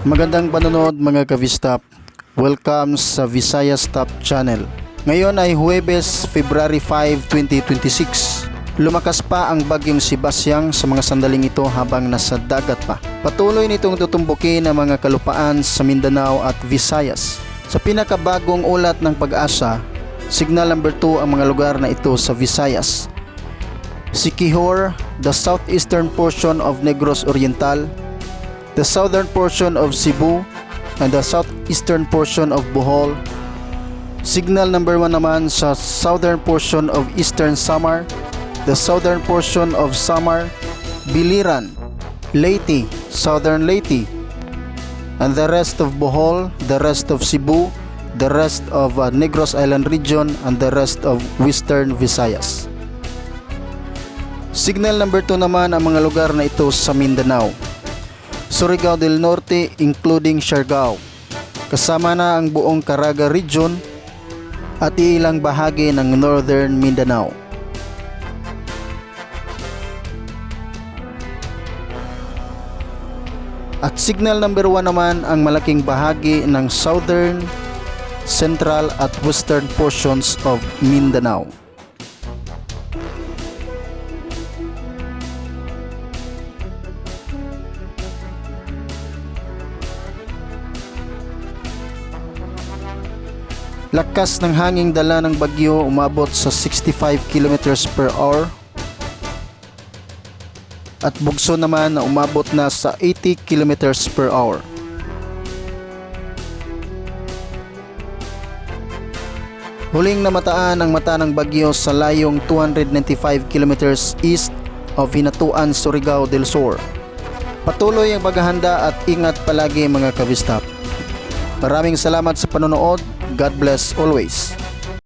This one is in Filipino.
Magandang panonood mga ka-Vistap. Welcome sa Visayas Top Channel. Ngayon ay Huwebes, February 5, 2026. Lumakas pa ang bagyong Sebastian sa mga sandaling ito habang nasa dagat pa. Patuloy nitong tutumbukin ang mga kalupaan sa Mindanao at Visayas. Sa pinakabagong ulat ng Pag-asa, signal number 2 ang mga lugar na ito sa Visayas. Siquijor, the southeastern portion of Negros Oriental, the southern portion of Cebu, and the southeastern portion of Bohol. Signal number 1 naman sa southern portion of Eastern Samar, the southern portion of Samar, Biliran, Leyte, southern Leyte, and the rest of Bohol, the rest of Cebu, the rest of Negros Island region, and the rest of Western Visayas. Signal number 2 naman ang mga lugar na ito sa Mindanao. Surigao del Norte including Siargao, kasama na ang buong Caraga region at ilang bahagi ng Northern Mindanao. At signal number 1 naman ang malaking bahagi ng Southern, Central at Western portions of Mindanao. Lakas ng hanging dala ng bagyo umabot sa 65 km per hour at bugso naman na umabot na sa 80 km per hour. Huling namataan ang mata ng bagyo sa layong 295 km east of Hinatuan, Surigao del Sur. Patuloy ang paghahanda at ingat palagi mga ka-Vistap. Maraming salamat sa panonood. God bless always.